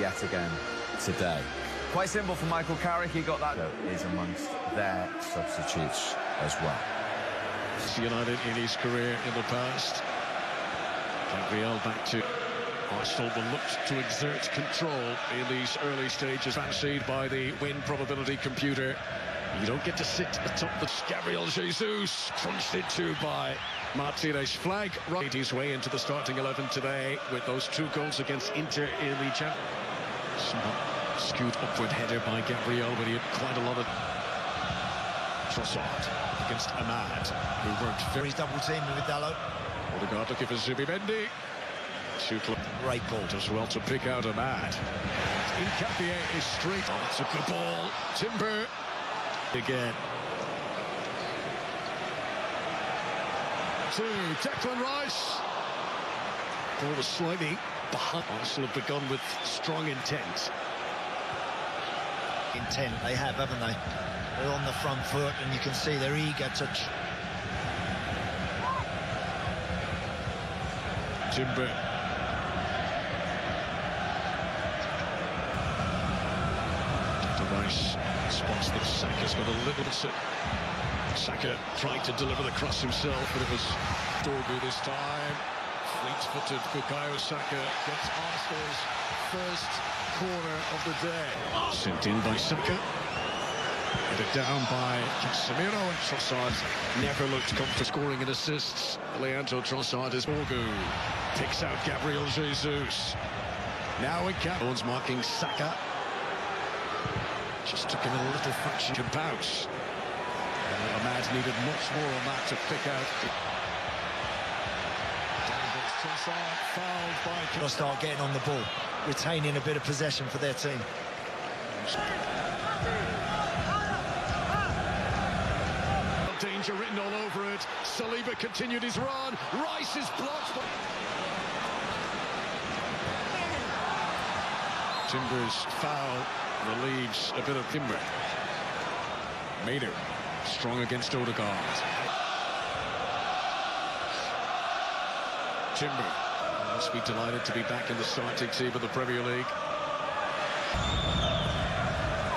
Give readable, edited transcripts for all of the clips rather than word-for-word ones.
yet again today. Quite simple for Michael Carrick, he got that. Is amongst their substitutes as well. United in his career in the past. Gabriel back to Arsenal will look to exert control in these early stages, fancied by the win probability computer. You don't get to sit atop the Gabriel Jesus, crunched into by Martinez. Flag right his way into the starting 11 today with those 2 goals against Inter in the Champions. Somewhat skewed upward header by Gabriel, but he had quite a lot of Trossard against Ahmad, who worked very double teaming with Dalot. Odegaard looking for Zubimendi. Great ball. Does well to pick out Ahmad. Hincapié is straight. Oh, that's a good ball. Timber again. To Declan Rice. Ball was slightly behind. Arsenal have begun with strong intent. They have, haven't they? They're on the front foot, and you can see they're eager to... Timber. Rice spots that Saka's got a little bit. Saka tried to deliver the cross himself, but it was Dorgu this time. Fleet-footed Bukayo Saka gets Arsenal's first corner of the day. Sent in by Saka. Headed down by Casemiro, and Trossard never looked comfortable scoring and assists. Leandro Trossard is Dorgu. Picks out Gabriel Jesus. Now again. Owens marking Saka. Just took him a little fraction to bounce. Ahmad needed much more on that to pick out. Trossard fouled by... They'll start getting on the ball, retaining a bit of possession for their team. Danger written all over it. Saliba continued his run. Rice is blocked. Timber's foul relieves a bit of Timber. Mader strong against Odegaard. Timber must be delighted to be back in the starting team of the Premier League.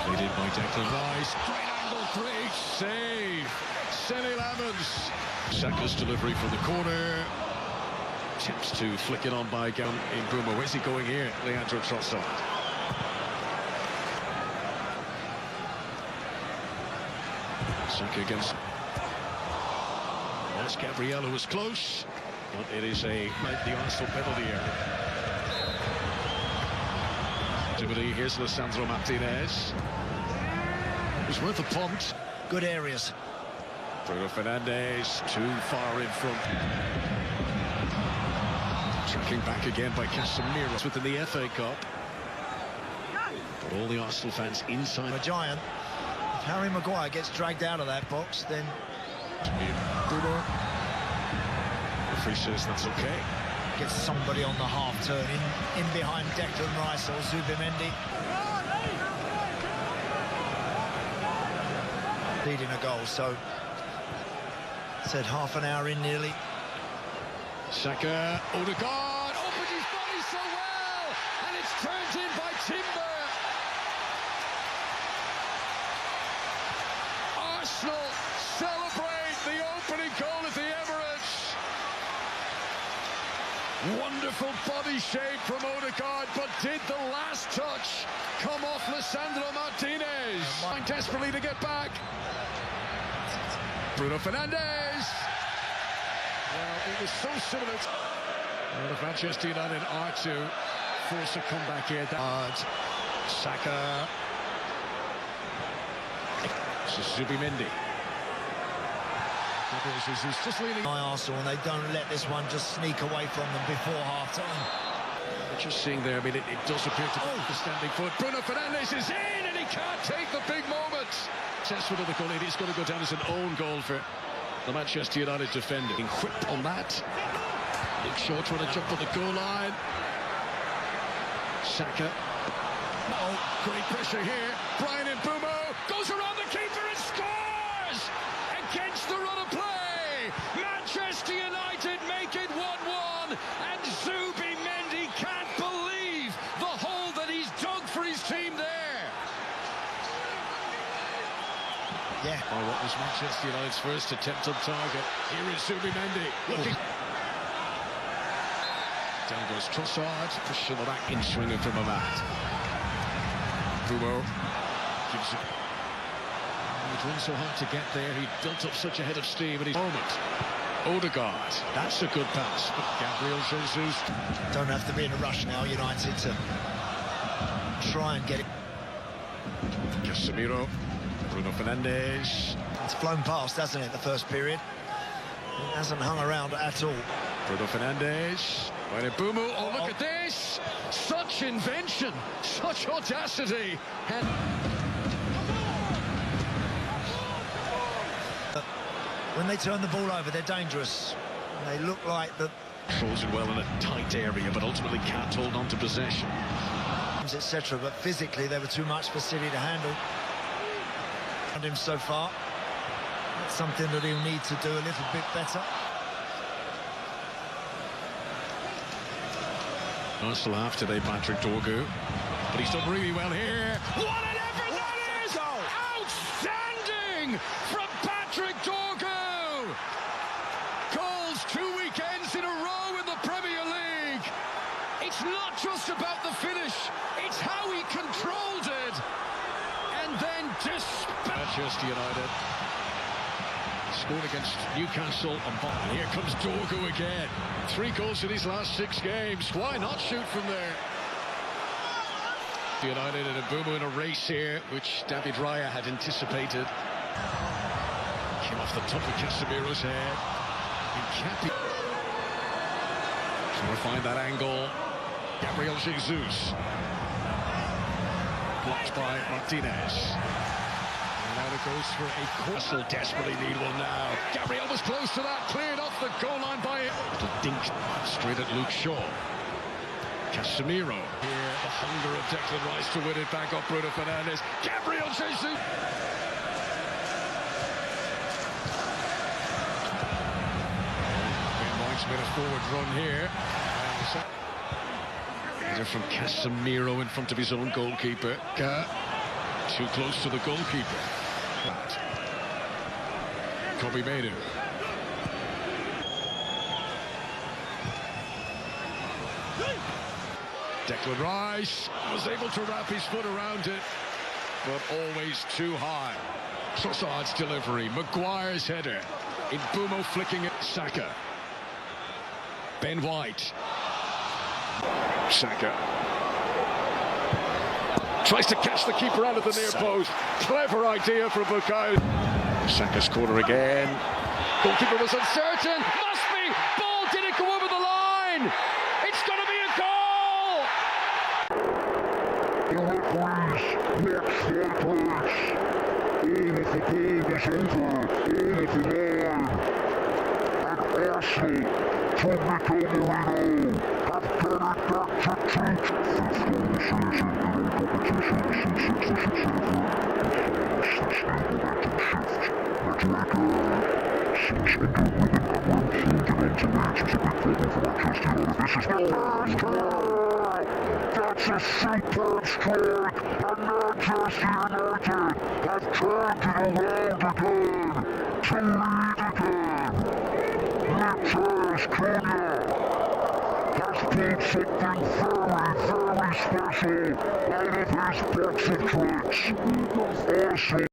Played in by Declan Rice. Great angle, great save. Sene Lammens. Saka's delivery from the corner. Attempts to flick it on by Gam in Mbeumo. Where's he going here? Leandro Trossard. Saka against... That's Gabriel, who was close, but it is the Arsenal penalty area. Here's Lisandro Martinez. It was worth a punt. Good areas. Bruno Fernandes too far in front. Tracking back again by Casemiro within the FA Cup. But all the Arsenal fans inside. A giant. If Harry Maguire gets dragged out of that box, then... Bruno. The referee says that's okay. Gets somebody on the half turn in behind Declan Rice or Zubimendi. Leading a goal, so... Said half an hour in nearly. Saka, Odegaard, opened his body so well, and it's turned in by Timber. Arsenal celebrate the opening goal at the Emirates. Wonderful body shape from Odegaard, but did the last touch come off Lisandro Martinez? Trying desperately to get back. Bruno Fernandes. Well, it was so similar to... Well, if Manchester United are to force a comeback here. Saka. Zubimendi. Jesus just leaning. By Arsenal, and they don't let this one just sneak away from them before half-time. What you're seeing there, I mean, it does appear to be the standing foot. Bruno Fernandes is in, and he can't take the big moment. Successful to the goal. It is going to go down as an own goal for the Manchester United defender. Whip on that. Luke Shaw trying to jump on the goal line. Saka. Oh, great pressure here. Bryan Mbeumo goes around the keeper and scores! Against the run of play. Manchester United make it 1-1, and Zubimendi can't believe the hole that he's Yeah. By what was Manchester United's first attempt on target. Here is Zubimendi looking. Down goes Trossard, pushing the back in swinger from Ahmad. Bumo gives it. He'd run so hard to get there, he built up such a head of steam at his moment. Odegaard, that's a good pass, but Gabriel Jesus. Don't have to be in a rush now, United, to try and get it. Casemiro, Bruno Fernandes. It's flown past, hasn't it, the first period? It hasn't hung around at all. Bruno Fernandes. Bumo, oh look at this! Such invention, such audacity, and when they turn the ball over, they're dangerous. They look like the controls it well in a tight area, but ultimately can't hold on to possession. etc. But physically, they were too much for City to handle. And him so far, that's something that he'll need to do a little bit better. Arsenal have today, Patrick Dorgu, but he's done really well here. What an effort that is! Outstanding from Patrick Dorgu! Goals 2 weekends in a row in the Premier League. It's not just about the finish, it's how he controlled it. And then Manchester United scored against Newcastle and here comes Dorgu again. 3 goals in his last 6 games. Why not shoot from there? United and Bumo in a race here, which David Raya had anticipated. Came off the top of Casemiro's head. Trying to find that angle. Gabriel Jesus. Blocked by Martinez. And now it goes for a Arsenal desperately need one now. Gabriel was close to that, cleared off the goal line by it. To dink straight at Luke Shaw. Casemiro. Here, the hunger of Declan Rice to win it back off Bruno Fernandes. Gabriel Jesus. Ben White's made a forward run here. These are from Casemiro in front of his own goalkeeper. Too close to the goalkeeper. Kobe Madu. Declan Rice was able to wrap his foot around it, but always too high. Trossard's delivery, Maguire's header. Bumo flicking it, Saka. Ben White. Saka. Tries to catch the keeper out of the near post. Clever idea from Bukayo. Saka's corner again. Goalkeeper was uncertain. Must be. Ball didn't go over the line. It's going to be a goal. That's a superb stroke, and Manchester United have turned it around again to lead again. Matheus Cunha has pulled something very, very special out of his box of tricks. Arsenal